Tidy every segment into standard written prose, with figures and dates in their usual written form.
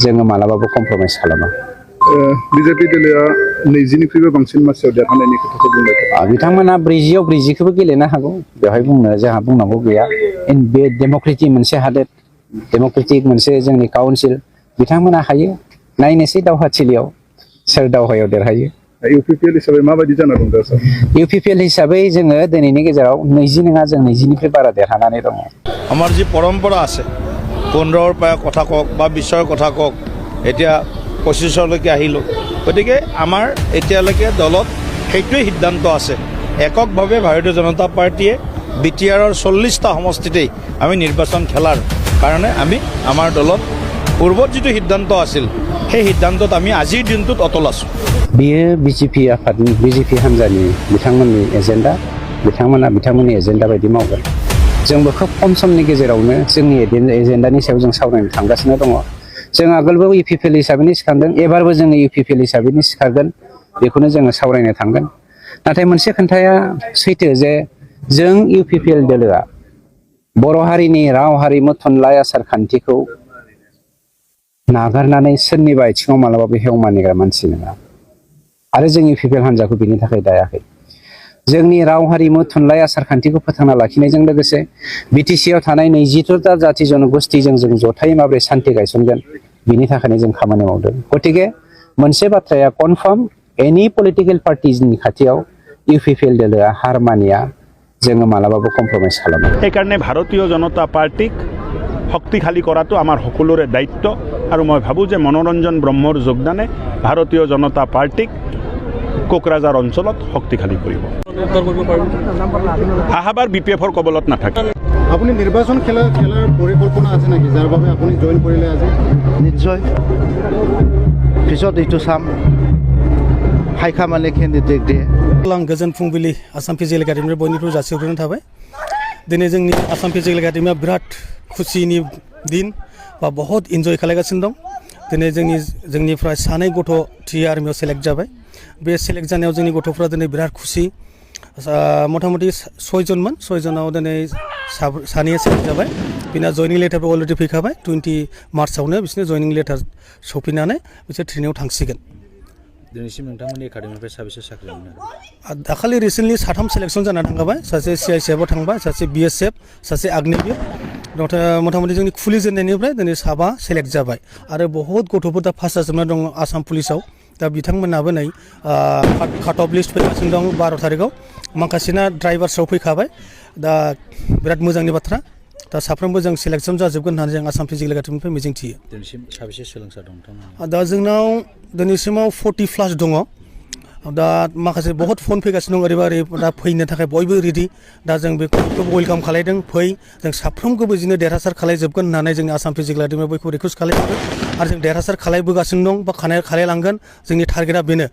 जोङो मालाबाबो कमप्रमाइज खालामा। बिजेपि दोलोआ 20निख्रुइबो बांसिन मासियाव देरहानायनि खोथाखौ बुंबाय। बिथांमोना 40-40खौबो गेलेनो हागौ, बेवहाय जोंहा बुंनांगौ गैया। बे डेम'क्रेटिक मोनसे हादोर, डेम'क्रेटिक मोनसे जोंनि काउन्सिल, बिथांमोना हायो। नायनोसै दावहाथिलियाव सोर दावहायाव देरहायो। इउपिपिएल हिसाबै माबायदि जाना दं दा सार? इउपिपिएल हिसाबै जोङो दिनैनि गेजेराव 20 नङा, जों 20निफ्राय बारा देरहानानै दङ। আমাৰ যি পৰম্পৰা আছে 15ৰ পৰা কথা কওক বা 20ৰ কথা কওক, এতিয়া 25লৈকে আহিলোঁ। গতিকে আমাৰ এতিয়ালৈকে দলত সেইটোৱে সিদ্ধান্ত আছে, এককভাৱে ভাৰতীয় জনতা পাৰ্টীয়ে BTRৰ 40টা সমষ্টিতেই আমি নিৰ্বাচন খেলাৰ কাৰণে আমি আমাৰ দলত পূৰ্বত যিটো সিদ্ধান্ত আছিল সেই সিদ্ধান্তত আমি আজিৰ দিনটোত অটল আছোঁ। बियो बिजेपि हान्जानि बिथांमोननि एजेन्डा, बिथांमोननि एजेन्डा बायदि मावगोन। जोंबो खोब खम समनि गेजेरावनो जोंनि एजेन्डानि सायाव जों सावरायनो थांगासिनो दङ। जों आगोलबो इउपिपिएल हिसाबैनो सिखारदों, एबारबो जोङो इउपिपिएल हिसाबैनो सिखारगोन, बेखौनो जोङो सावरायनो थांगोन। नाथाय मोनसे खोथाया सैथो जे जों इउपिपिएल दोलोआ बर' हारिनि राव हारिमु थुनलाइ आसार खान्थिखौ नागारनानै सोरनिबा आथिङाव मालाबाबो हेव मानिग्रा मानसि नङा। आरो जों इउपिपिएल हान्जाखौ बिनि थाखाय दायाखै। जोंनि राव हारिमु थुनलाइ आसार खान्थिखौ फोथांना लाखिनायजों लोगोसे बिटिसिआव थानाय 22टा जाथि जनगोष्ठीजों जों जथायै माबोरै सान्थि गायसनगोन, बिनि थाखायनो जों खामानि मावदों। गतिके मोनसे बाथ्राया कनफार्म, एनि पलिटिकेल पार्टिनि खाथियाव इउपिपिएल दोलोआ हार मानिया, जोङो मालाबाबो कमप्रमाइज खालामा। সেইকাৰণে ভাৰতীয় জনতা পাৰ্টিক শক্তিশালী কৰাটো আমাৰ সকলোৰে দায়িত্ব। আৰু মই ভাবোঁ যে মনোৰঞ্জন ব্ৰহ্মৰ যোগদানে ভাৰতীয় জনতা পাৰ্টিক কোকৰাঝাৰ অঞ্চলত শক্তিশালী কৰিব। আহাবাৰ BPFৰ কবলত নাথাকে। আপুনি নিৰ্বাচন খেলাৰ পৰিকল্পনা আছে নেকি, যাৰ বাবে আপুনি জইন কৰিলে আজি? নিশ্চয়, পিছত এইটো চাম। হাইখামালে কেণ্ডিডেট দিয়ে। आं गोजोन फुंबिलि आसाम फिजिकेल एकाडेमिनिफ्राय बयनिख्रुइ जासिहरग्रोनाय थाबाय। दिनै जोंनि आसाम फिजिकेल एकाडेमिया बिराद खुसिनि दिन बा बहुत इन्जय खालामगासिनो दं। दिनै जोंनिफ्राय 2 गथ' TRMआव सेलेक्ट जाबाय। बे सेलेक्ट जानायाव जोंनि गथ'फ्रा दिनै बिराद खुसि। मथा मथि 6 जनमोन, 6 जनाव दिनै 2 सेलेक्ट जाबाय। बिना जयनिं लेटारबो अलरेडि फैखाबाय। 20 मार्चआवनो बिसोरनो जयनिं लेटार सफैनानै बिसोर ट्रेनिंआव थांसिगोन। दिनैसिम नोंथांमोननि एकाडेमिनिफ्राय साबेसे साख्रि मोनो? दाखालि रिसेन्टलि 3 सेलेक्सन जानानै थांखाबाय। सासे CICFआव थांबाय, सासे BSF, सासे आग्नेयगिर। मथा मथि जोंनि खुलिजेननायनिफ्राय दिनै 7 सेलेक्ट जाबाय। आरो बहुत गथ'फोर दा पास जाजोबना दं आसाम पुलिसाव। दा बिथांमोनाबो नै काट अफ लिस्ट फैगासिनो दं 12 तारिखआव। माखासेना ड्राइभार्सआव फैखाबाय। दा बिराद मोजांनि बाथ्रा। दा साफ्रोमबो जों सेलेक्सन जाजोबगोन होननानै जों आसाम फिजिकेल एकाडेमिनिफ्राय मिजिंथियो। दिनैसिम साबेसे सोलोंसा दं नोंथांमोना? दा जोंनाव दिनैसिमाव 40+ दङ। दा माखासे बहुत फन फैगासिनो दं, ओरैबा ओरै दा फैनो थाखाय बयबो रेडि। दा जों बेखौ वेलकाम खालायदों, फै जों साफ्रोमखौबो बिदिनो देरहासार खालायजोबगोन होननानै जोंनि आसाम फिजिकेल एकाडेमियाव बयखौ रिकुवेस्ट खालायदों। आरो जों देरहासार खालायबोगासिनो दं बा खालायलांगोन। जोंनि टारगेटआ बेनो,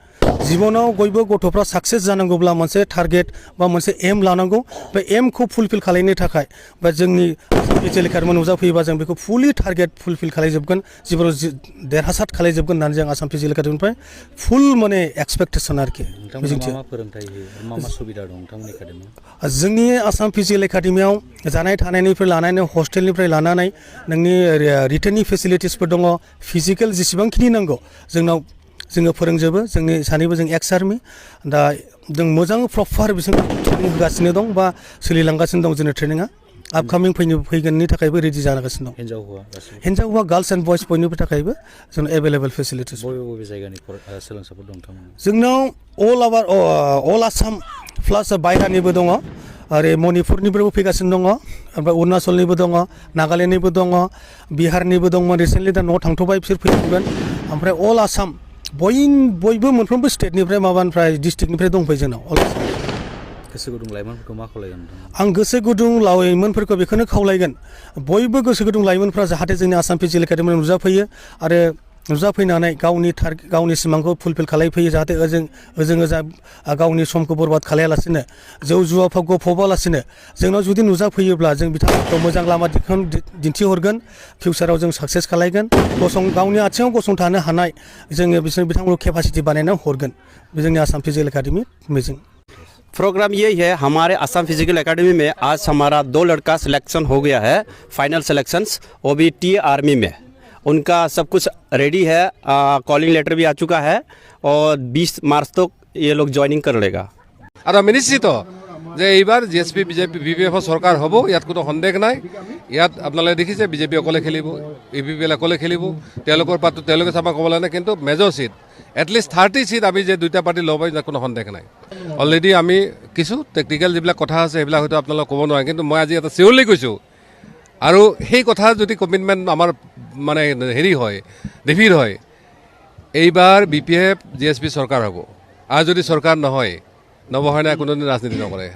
जिबनाव बयबो गथ'फ्रा साक्सेस जानांगौब्ला मोनसे टारगेट बा मोनसे एम लानांगौ। बे एमखौ फुलफिल खालायनो थाखाय बा जोंनि फिजिकेल एकाडेमियाव नुजाफैयोबा जों बेखौ फुलि टारगेट फुलफिल खालायजोबगोन, जिबनाव देरहासार खालायजोबगोन होननानै जों आसाम फिजिकेल एकाडेमिनिफ्राय फुल माने एक्सपेक्टेसन आरोखि। मा फोरोंथाय होयो, मा सुबिदा दं नोंथांमोननि एकाडेमियाव? जोंनि आसाम फिजिकेल एकाडेमियाव जानाय थानायनिफ्राय लानानै हस्टेलनिफ्राय लानानै नोंनि रिटेननि फेसिलिटिसफोर दङ। फिजिकेल जेसेबांखिनि नांगौ जोङो फोरोंजोबो। जोंनि सानैबो जों एक्स आर्मि। दा जों मोजां प्रपार बिसोरनो ट्रेनिं होगासिनो दं बा सोलिलांगासिनो दं जोंनि ट्रेनिङा। आपकामिं फैगोननि थाखायबो रेडि जागासिनो दं। हिन्जाव हौवा गार्लस एन्ड बयस बयनिबो थाखायबो जों एभेलेबेल फेसिलिटिस। बबे जायगानि सोलोंसाफोर दं नोंथांमोना? जोंनाव अल आसाम प्लास बायह्रानिबो दङ। आरो मणिपुरनिफ्रायबो फैगासिनो दङ, ओमफ्राय अरुणाचलनिबो दङ, नागालेण्डनिबो दङ, बिहारनिबो दंमोन। रिसेन्टलि दा न'आव थांथ'बाय, बिसोर फैगोन। ओमफ्राय अल आसाम बयबो मोनफ्रोमबो स्टेटनिफ्राय माबानिफ्राय डिस्ट्रिक्टनिफ्राय दंफैयो जोंनाव। गोसो गुदुं लाइमोनफोरखौ मा खावलायगोन? आं गोसो गुदुं लाइमोनफोरखौ बेखौनो खावलायगोन, बयबो गोसो गुदुं लाइमोनफ्रा जाहाथे जोंनि आसाम फिजिकेल एकाडेमियाव नुजाफैयो आरो नुजाफैनानै गावनि सिमांखौ फुलफिल खालायफैयो। जाहाथे ओजा गावनि समखौ बरबाद खालायालासिनो, जौ जुवाफ्राव गफबालासिनो जोंनाव जुदि नुजाफैयोब्ला जों बिथांमोनखौ मोजां लामा दिन्थिहरगोन। फिउचाराव जों साक्सेस खालायगोन, गावनि आथिङाव गसंथानो हानाय जोङो बिथांमोनखौ केपासिटि बानायना हरगोन। बे जोंनि आसाम फिजिकेल एकाडेमि मिजिं। प्रोग्राम यही है, हमारे आसाम फिजिकल एकेडमी में आज हमारा 2 लड़का सिलेक्शन हो गया है, फाइनल सिलेक्शंस, वो भी TRMI में। उनका सब कुछ रेडी है, कॉलिंग लेटर भी आ चुका है और 20 मार्च तक ये लोग ज्वाइनिंग कर लेगा। और আমি নিশ্চিত যে এইবাৰ জিএছপি বিজেপি বিপিএফৰ চৰকাৰ হ'ব, ইয়াত কোনো সন্দেহ নাই। ইয়াত আপোনালোকে দেখিছে বিজেপি অকলে খেলিব, ইপিপিএল অকলে খেলিব, তেওঁলোকৰ পাতো তেওঁলোকে চাবা ক'ব লাগে, কিন্তু মেজৰ চিট এটলিষ্ট 30 চিট আমি যে দুইটা পাৰ্টি ল'ব পাৰিম, কোনো সন্দেহ নাই। অলৰেডি আমি কিছু টেকনিকেল যিবিলাক কথা আছে সেইবিলাক হয়তো আপোনালোকে ক'ব নোৱাৰে, কিন্তু মই আজি এটা চিয়ৰলি কৈছোঁ। আৰু সেই কথা যদি কমিটমেণ্ট আমাৰ মানে হেৰি হয়, ডেফিৰ হয়, এইবাৰ বিপিএফ জিএছপি চৰকাৰ হ'ব। আৰু যদি চৰকাৰ নহয়, নৱসেনাই কোনোদিন ৰাজনীতি নকৰে।